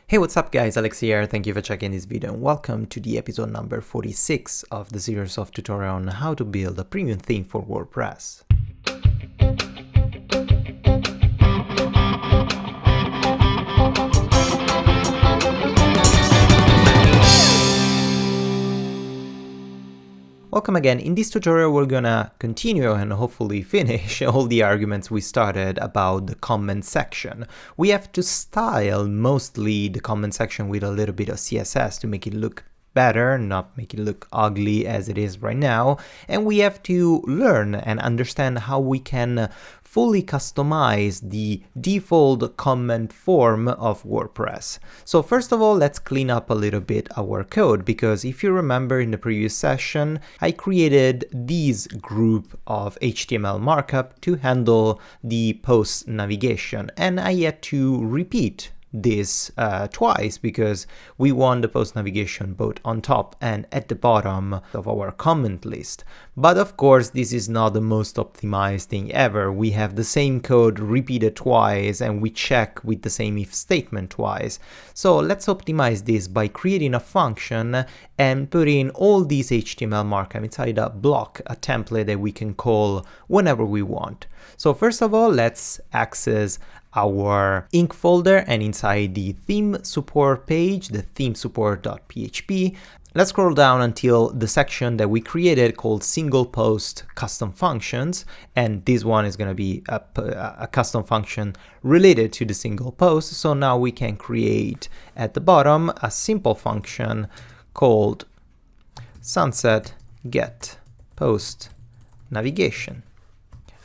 Hey, what's up guys, Alex here, thank you for checking this video and welcome to the episode number 46 of the series of tutorial on how to build a premium theme for WordPress. Welcome again. In this tutorial we're gonna continue and hopefully finish all the arguments we started about the comment section. We have to style mostly the comment section with a little bit of CSS to make it look better, not make it look ugly as it is right now, and we have to learn and understand how we can fully customize the default comment form of WordPress. So first of all, let's clean up a little bit our code, because if you remember in the previous session, I created this group of HTML markup to handle the post navigation, and I had to repeat this twice because we want the post navigation both on top and at the bottom of our comment list. But of course, this is not the most optimized thing ever. We have the same code repeated twice and we check with the same if statement twice. So let's optimize this by creating a function and putting all these HTML markup inside a block, a template that we can call whenever we want. So first of all, let's access our ink folder, and inside the theme support page, the themesupport.php, let's scroll down until the section that we created called single post custom functions, and this one is going to be a custom function related to the single post. So now we can create at the bottom a simple function called sunset get post navigation.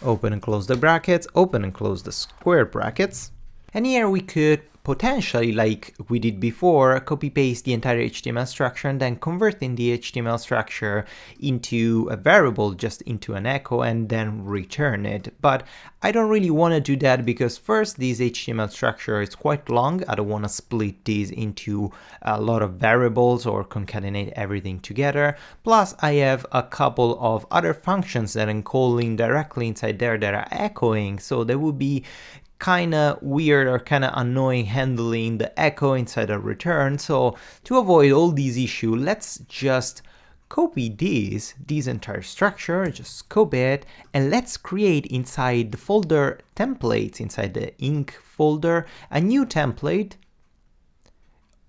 Open and close the brackets, open and close the square brackets. And here we could potentially, like we did before, copy paste the entire HTML structure and then converting the HTML structure into a variable, just into an echo, and then return it. But I don't really want to do that because first, this HTML structure is quite long. I don't want to split these into a lot of variables or concatenate everything together. Plus, I have a couple of other functions that I'm calling directly inside there that are echoing, so there would be kind of weird or kind of annoying handling the echo inside a return. So to avoid all these issues, let's just copy this entire structure, just copy it, and let's create inside the folder templates, inside the ink folder, a new template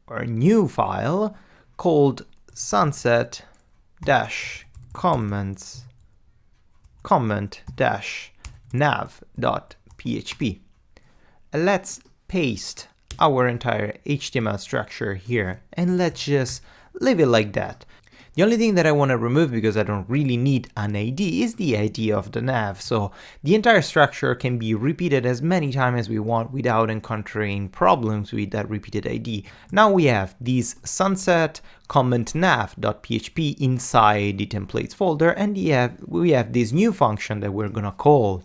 or a new file called sunset-comment-nav.php. Let's paste our entire HTML structure here and let's just leave it like that. The only thing that I want to remove, because I don't really need an ID, is the ID of the nav. So the entire structure can be repeated as many times as we want without encountering problems with that repeated ID. Now we have this sunset comment nav.php inside the templates folder, and we have this new function that we're going to call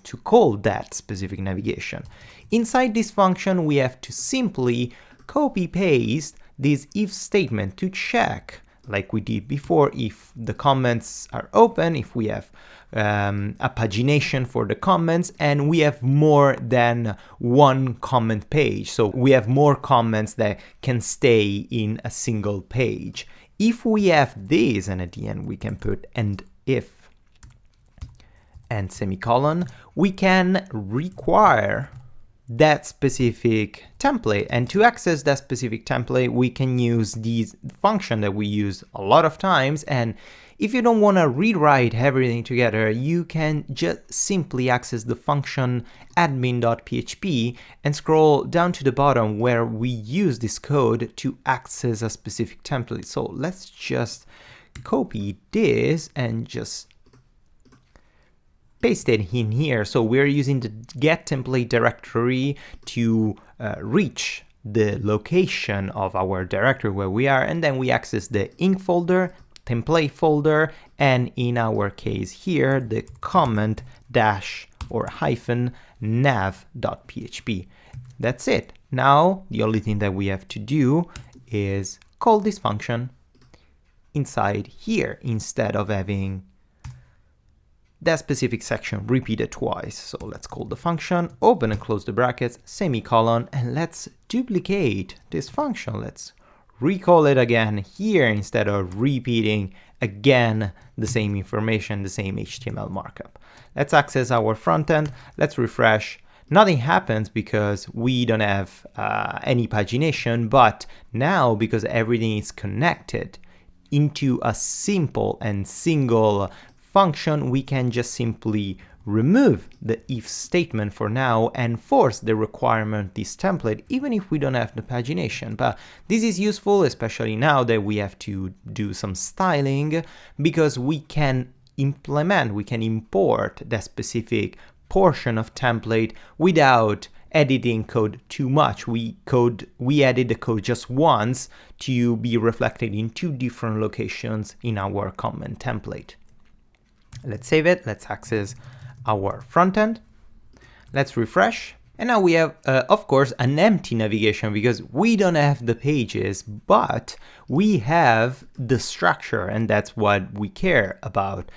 that specific navigation. Inside this function, we have to simply copy paste this if statement to check, like we did before, if the comments are open, if we have a pagination for the comments, and we have more than one comment page. So we have more comments that can stay in a single page. If we have this, and at the end we can put and if and semicolon, we can require that specific template, and to access that specific template we can use this function that we use a lot of times. And if you don't want to rewrite everything together, you can just simply access the function admin.php and scroll down to the bottom where we use this code to access a specific template. So let's just copy this and just paste it in here. So we're using the get template directory to reach the location of our directory where we are, and then we access the ink folder, template folder, and in our case here, the comment dash or hyphen nav.php. That's it. Now, the only thing that we have to do is call this function inside here instead of having that specific section repeated twice. So let's call the function, open and close the brackets, semicolon, and let's duplicate this function. Let's recall it again here instead of repeating again the same information, the same HTML markup. Let's access our front end. Let's refresh. Nothing happens because we don't have any pagination, but now because everything is connected into a simple and single function, we can just simply remove the if statement for now and force the requirement this template, even if we don't have the pagination. But this is useful, especially now that we have to do some styling, because we can import that specific portion of template without editing code too much. We edit the code just once to be reflected in two different locations in our comment template. Let's save it. Let's access our front end. Let's refresh. And now we have, of course, an empty navigation because we don't have the pages, but we have the structure, and that's what we care about.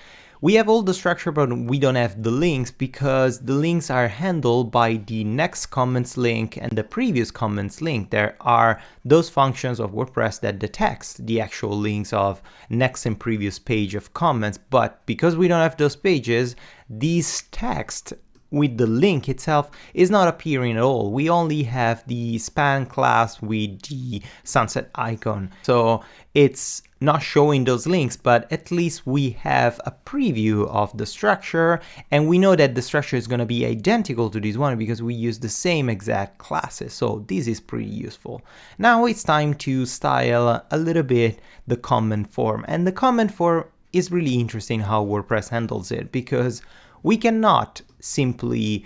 We have all the structure, but we don't have the links because the links are handled by the next comments link and the previous comments link. There are those functions of WordPress that detects the actual links of next and previous page of comments. But because we don't have those pages, this text with the link itself is not appearing at all. We only have the span class with the sunset icon. So it's not showing those links, but at least we have a preview of the structure, and we know that the structure is going to be identical to this one because we use the same exact classes. So this is pretty useful. Now it's time to style a little bit the comment form, and the comment form is really interesting how WordPress handles it, because we cannot simply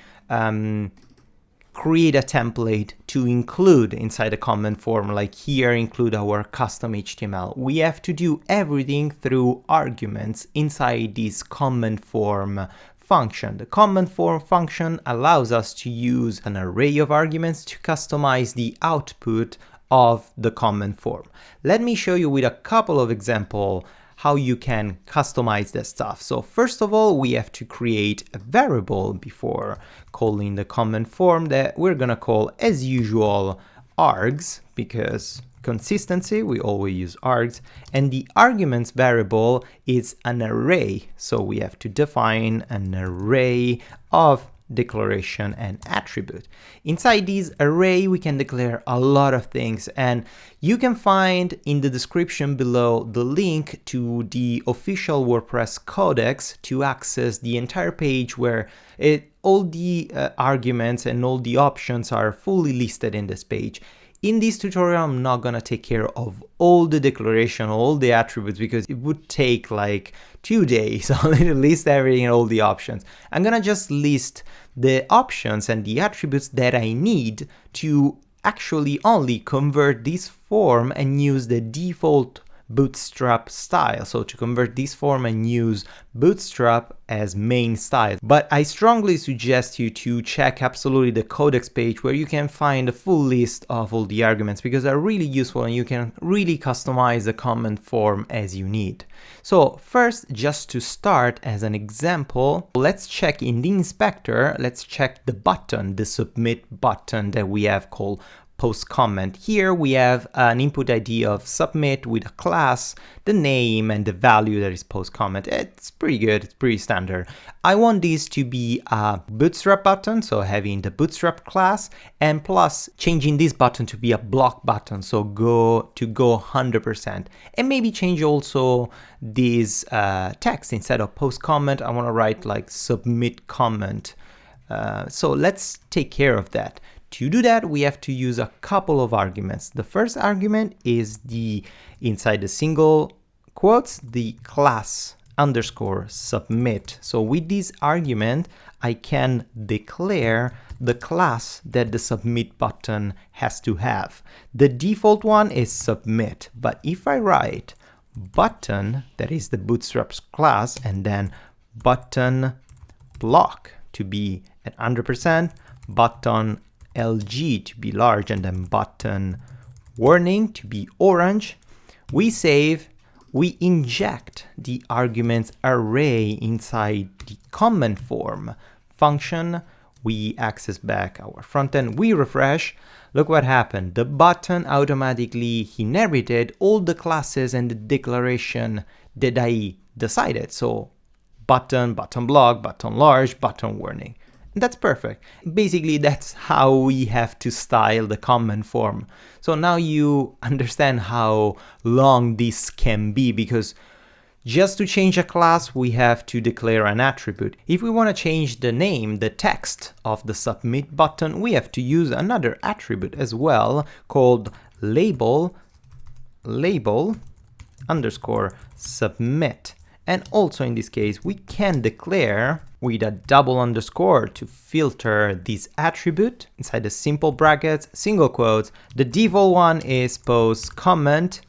create a template to include inside a comment form, like here include our custom HTML. We have to do everything through arguments inside this comment form function. The comment form function allows us to use an array of arguments to customize the output of the comment form. Let me show you with a couple of examples how you can customize this stuff. So first of all, we have to create a variable before calling the comment form that we're gonna call, as usual, args, because consistency, we always use args, and the arguments variable is an array. So we have to define an array of declaration and attribute. Inside this array, we can declare a lot of things, and you can find in the description below the link to the official WordPress codex to access the entire page where all the arguments and all the options are fully listed in this page. In this tutorial, I'm not gonna take care of all the declaration, all the attributes, because it would take like 2 days only to list everything and all the options. I'm gonna just list the options and the attributes that I need to actually only convert this form and use the default Bootstrap style. So to convert this form and use Bootstrap as main style. But I strongly suggest you to check absolutely the codex page where you can find a full list of all the arguments, because they're really useful and you can really customize the comment form as you need. So first, just to start as an example, let's check in the inspector, let's check the button, the submit button that we have called post comment. Here we have an input ID of submit with a class, the name and the value that is post comment. It's pretty good, it's pretty standard. I want this to be a bootstrap button, so having the bootstrap class, and plus changing this button to be a block button, so go 100%. And maybe change also this text. Instead of post comment, I want to write like submit comment. So let's take care of that. To do that, we have to use a couple of arguments. The first argument is inside the single quotes, the class underscore submit. So with this argument, I can declare the class that the submit button has to have. The default one is submit, but if I write button, that is the Bootstrap's class, and then button block to be at 100%, button LG to be large, and then button warning to be orange, we save, we inject the arguments array inside the comment form function. We access back our front end, we refresh. Look what happened. The button automatically inherited all the classes and the declaration that I decided. So button, button block, button large, button warning. That's perfect. Basically, that's how we have to style the comment form. So now you understand how long this can be, because just to change a class, we have to declare an attribute. If we want to change the name, the text of the submit button, we have to use another attribute as well called label underscore submit. And also in this case, we can declare with a double underscore to filter this attribute inside the simple brackets, single quotes. The default one is post comment.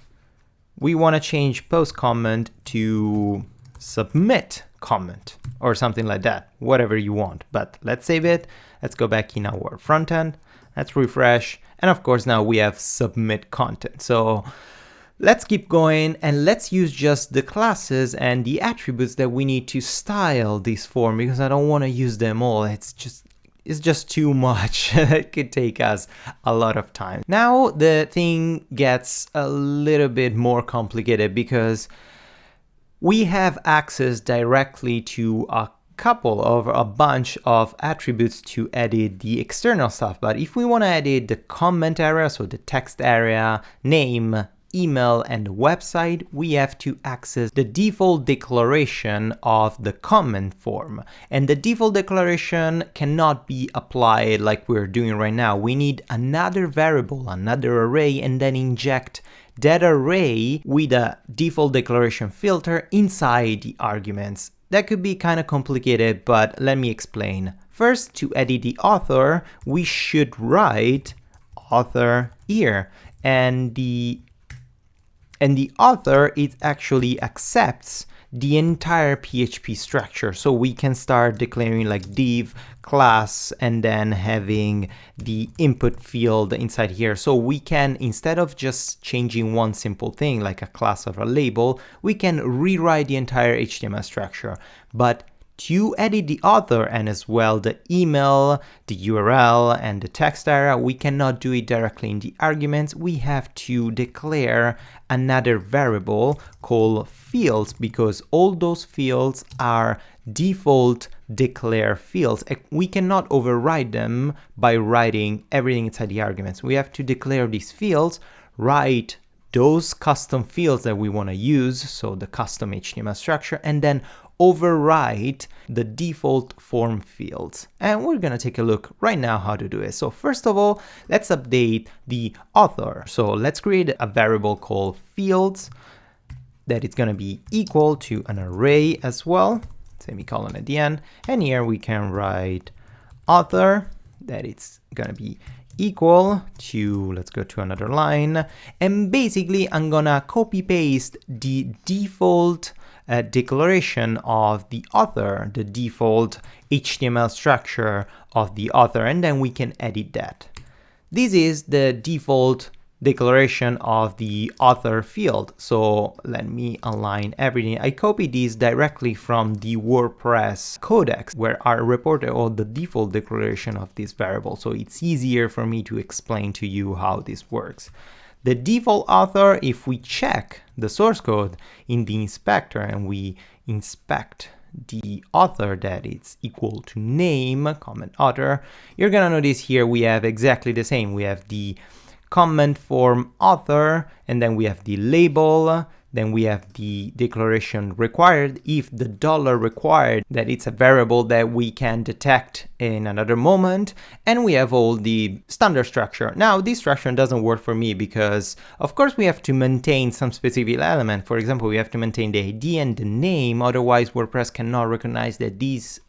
We want to change post comment to submit comment or something like that, whatever you want. But let's save it. Let's go back in our front end. Let's refresh. And of course, now we have submit content. So let's keep going and let's use just the classes and the attributes that we need to style this form, because I don't want to use them all. It's just too much. It could take us a lot of time. Now the thing gets a little bit more complicated because we have access directly to a bunch of attributes to edit the external stuff. But if we want to edit the comment area, so the text area, name, email, and website, we have to access the default declaration of the comment form. And the default declaration cannot be applied like we're doing right now. We need another variable, another array, and then inject that array with a default declaration filter inside the arguments. That could be kind of complicated, but let me explain. First, to edit the author, we should write author here, and the author, it actually accepts the entire PHP structure. So we can start declaring like div, class, and then having the input field inside here. So we can, instead of just changing one simple thing like a class or a label, we can rewrite the entire HTML structure. But to edit the author and as well the email, the URL, and the text area, we cannot do it directly in the arguments. We have to declare another variable called fields, because all those fields are default declare fields. We cannot override them by writing everything inside the arguments. We have to declare these fields, write those custom fields that we want to use, so the custom HTML structure, and then override the default form fields. And we're going to take a look right now how to do it. So first of all, let's update the author. So let's create a variable called fields that is going to be equal to an array as well, semicolon at the end. And here we can write author, that it's going to be equal to, let's go to another line. And basically I'm gonna copy paste the default declaration of the author, the default HTML structure of the author, and then we can edit that. This is the default declaration of the author field. So let me align everything. I copied this directly from the WordPress codex where I reported all the default declaration of this variable. So it's easier for me to explain to you how this works. The default author, if we check the source code in the inspector and we inspect the author that it's equal to name, comment author, you're gonna notice here we have exactly the same. We have the comment form author, and then we have the label, then we have the declaration required if the dollar required, that it's a variable that we can detect in another moment, and we have all the standard structure. Now this structure doesn't work for me because of course we have to maintain some specific element. For example, we have to maintain the ID and the name, otherwise WordPress cannot recognize that these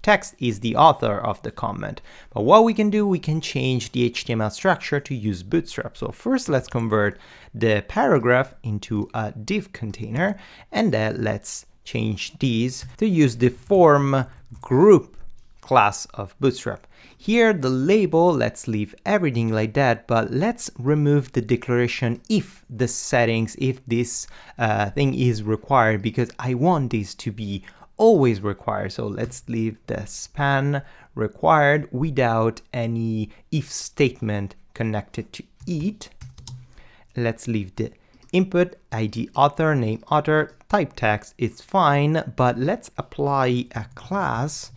text is the author of the comment. But what we can do, we can change the HTML structure to use Bootstrap. So first let's convert the paragraph into a div container, and then let's change these to use the form group class of Bootstrap. Here the label, let's leave everything like that, but let's remove the declaration if the settings, if this thing is required, because I want this to be always required. So let's leave the span required without any if statement connected to it. Let's leave the input ID author, name author, type text, it's fine, but let's apply a class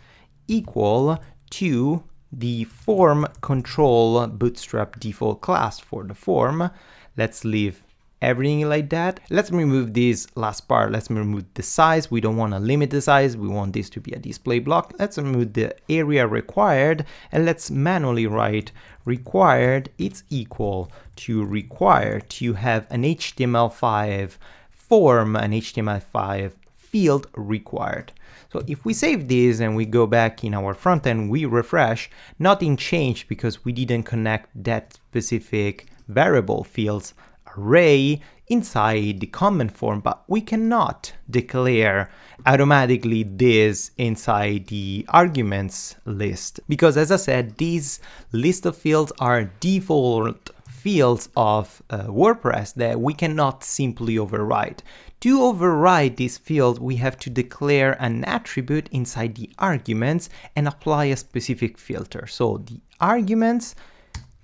equal to the form control Bootstrap default class for the form. Let's leave everything like that. Let's remove this last part. Let's remove the size. We don't want to limit the size. We want this to be a display block. Let's remove the area required, and let's manually write required. It's equal to required to have an HTML5 form, an HTML5 field required. So if we save this and we go back in our front end, we refresh, nothing changed because we didn't connect that specific variable fields array inside the comment form, but we cannot declare automatically this inside the arguments list, because as I said, these list of fields are default fields of WordPress that we cannot simply override. To override these fields, we have to declare an attribute inside the arguments and apply a specific filter. So the arguments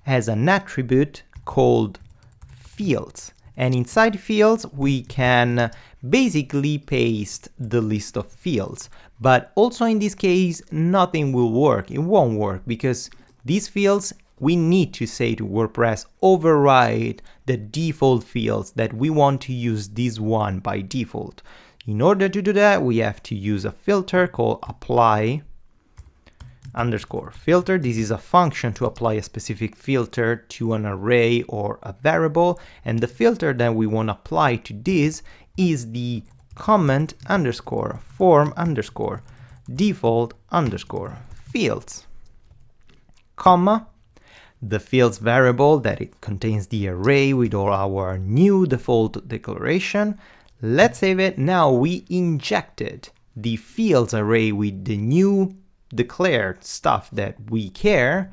has an attribute called fields, and inside fields we can basically paste the list of fields, but also in this case nothing will work. It won't work because these fields, we need to say to WordPress override the default fields that we want to use this one by default. In order to do that, we have to use a filter called apply underscore filter. This is a function to apply a specific filter to an array or a variable, and the filter that we want to apply to this is the comment underscore form underscore default underscore fields, comma, the fields variable that it contains the array with all our new default declaration. Let's save it. Now we injected the fields array with the new declared stuff that we care.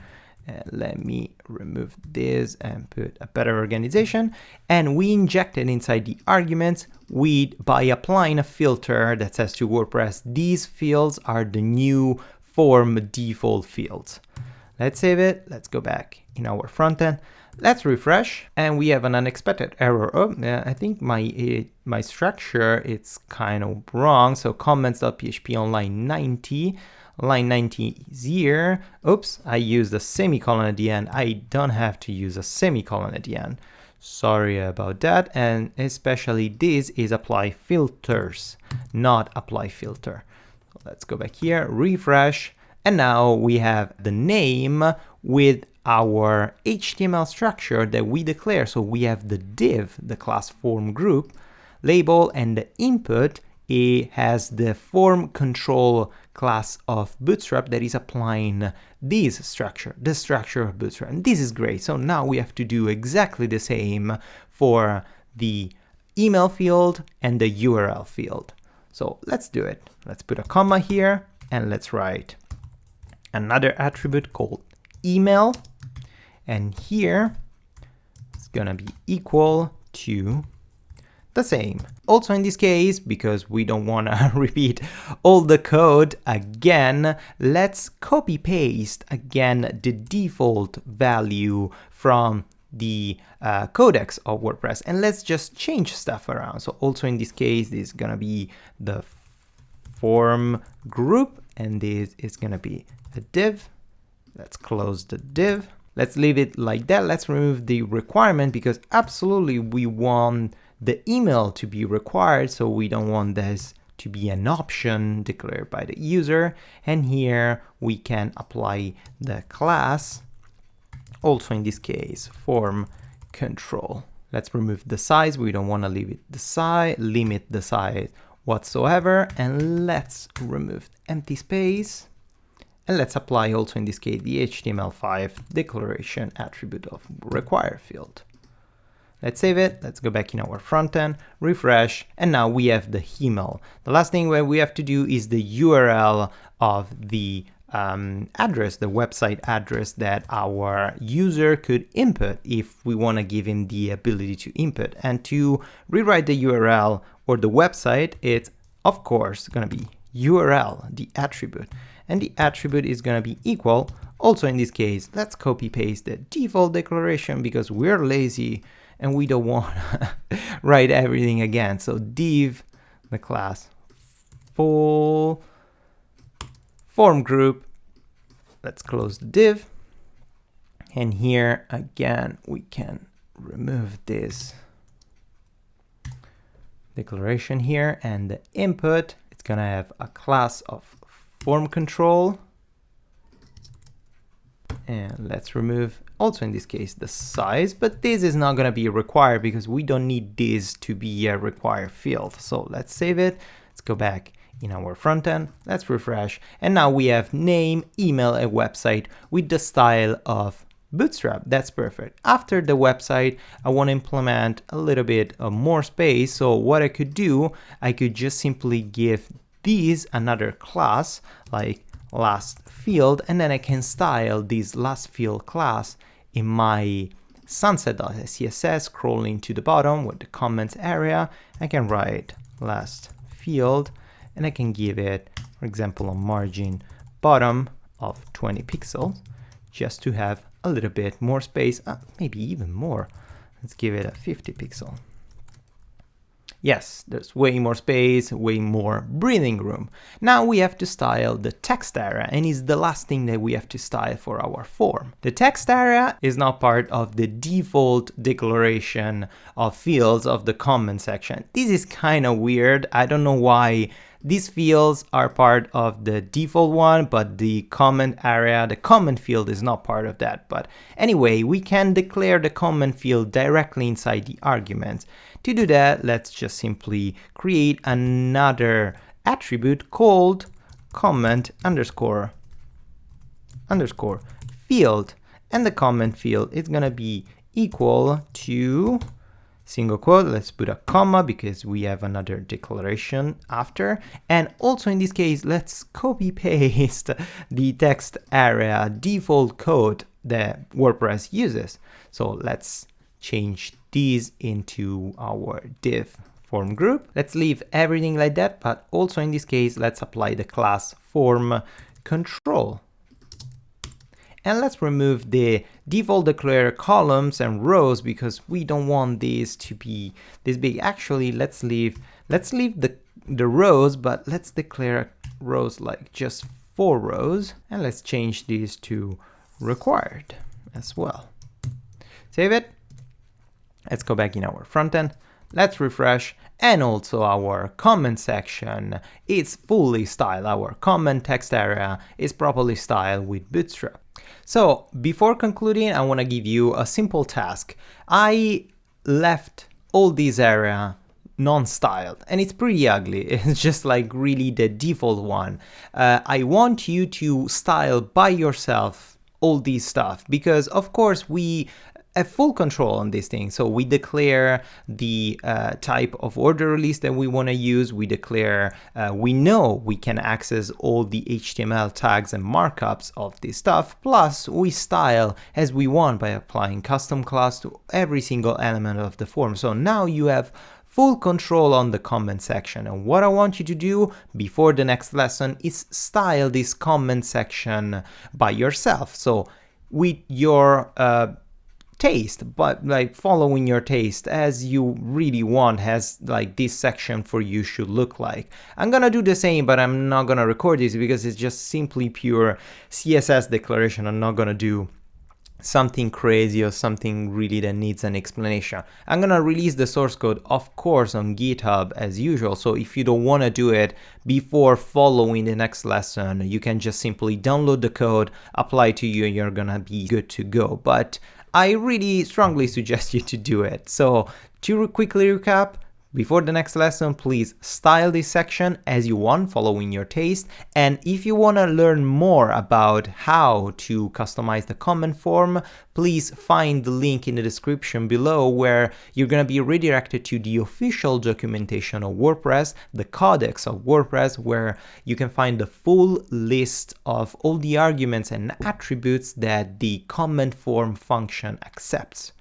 Let me remove this and put a better organization, and we injected inside the arguments by applying a filter that says to WordPress these fields are the new form default fields. Let's save it. Let's go back in our front end. Let's refresh, and we have an unexpected error. Oh, I think my structure it's kind of wrong. So comments.php on line 90. Line 90 is here. Oops, I used a semicolon at the end. I don't have to use a semicolon at the end. Sorry about that. And especially this is apply filters, not apply filter. So let's go back here, refresh, and now we have the name with our HTML structure that we declare. So we have the div, the class form group, label, and the input. It has the form control class of Bootstrap that is applying this structure, the structure of Bootstrap. And this is great. So now we have to do exactly the same for the email field and the URL field. So let's do it. Let's put a comma here and let's write another attribute called email. And here it's gonna be equal to the same. Also in this case, because we don't want to repeat all the code again, let's copy paste again the default value from the codex of WordPress, and let's just change stuff around. So also in this case, this is gonna be the form group, and this is gonna be the div. Let's close the div. Let's leave it like that. Let's remove the requirement because absolutely we want the email to be required, so we don't want this to be an option declared by the user. And here we can apply the class, also in this case, form control. Let's remove the size. We don't want to leave it the size, limit the size whatsoever. And let's remove empty space. And let's apply also in this case the HTML5 declaration attribute of require field. Let's save it. Let's go back in our front end, refresh, and now we have the email. The last thing that we have to do is the URL of the address, the website address that our user could input if we want to give him the ability to input. And to rewrite the URL or the website, it's of course going to be URL, the attribute, and the attribute is going to be equal. Also in this case, let's copy paste the default declaration because we're lazy and we don't want to write everything again. So div, the class full form group. Let's close the div. And here again, we can remove this declaration here, and the input, it's gonna have a class of form control. And let's remove also in this case the size, but this is not going to be required because we don't need this to be a required field. So let's save it. Let's go back in our front end. Let's refresh. And now we have name, email, and website with the style of Bootstrap. That's perfect. After the website, I want to implement a little bit of more space. So what I could do, I could just simply give these another class like last field, and then I can style this last field class in my sunset.css, scrolling to the bottom with the comments area. I can write last field, and I can give it, for example, a margin bottom of 20 pixels, just to have a little bit more space, maybe even more. Let's give it a 50 pixel. Yes, there's way more space, way more breathing room. Now we have to style the text area, and it's the last thing that we have to style for our form. The text area is not part of the default declaration of fields of the comment section. This is kind of weird. I don't know why these fields are part of the default one, but the comment area, the comment field is not part of that. But anyway, we can declare the comment field directly inside the arguments. To do that, let's just simply create another attribute called comment underscore field. And the comment field is going to be equal to single quote. Let's put a comma because we have another declaration after. And also in this case, let's copy paste the text area default code that WordPress uses. So let's change these into our div form group. Let's leave everything like that, but also in this case, let's apply the class form control. And let's remove the default declare columns and rows because we don't want these to be this big. Actually, let's leave the rows, but let's declare rows like just 4 rows, and let's change these to required as well. Save it. Let's go back in our front end. Let's refresh, and also our comment section is fully styled. Our comment text area is properly styled with Bootstrap. So before concluding, I want to give you a simple task. I left all this area non-styled and it's pretty ugly. It's just like really the default one. I want you to style by yourself all this stuff because of course we have full control on this thing. So we declare the type of order release that we want to use. We declare, we know we can access all the HTML tags and markups of this stuff. Plus we style as we want by applying custom class to every single element of the form. So now you have full control on the comment section. And what I want you to do before the next lesson is style this comment section by yourself. So with your taste, but like following your taste as you really want, as like this section for you should look like. I'm gonna do the same, but I'm not gonna record this because it's just simply pure CSS declaration. I'm not gonna do something crazy or something really that needs an explanation. I'm gonna release the source code, of course, on GitHub as usual. So if you don't want to do it before following the next lesson, you can just simply download the code, apply to you, and you're gonna be good to go. But I really strongly suggest you to do it. So to quickly recap, Before the next lesson, please style this section as you want, following your taste. And if you want to learn more about how to customize the comment form, please find the link in the description below where you're going to be redirected to the official documentation of WordPress, the codex of WordPress, where you can find the full list of all the arguments and attributes that the comment form function accepts.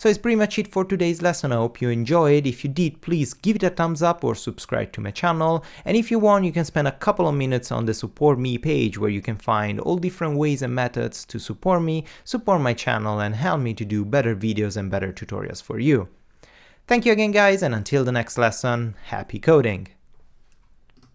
So it's pretty much it for today's lesson. I hope you enjoyed. If you did, please give it a thumbs up or subscribe to my channel. And if you want, you can spend a couple of minutes on the support me page where you can find all different ways and methods to support me, support my channel, and help me to do better videos and better tutorials for you. Thank you again, guys, and until the next lesson, happy coding!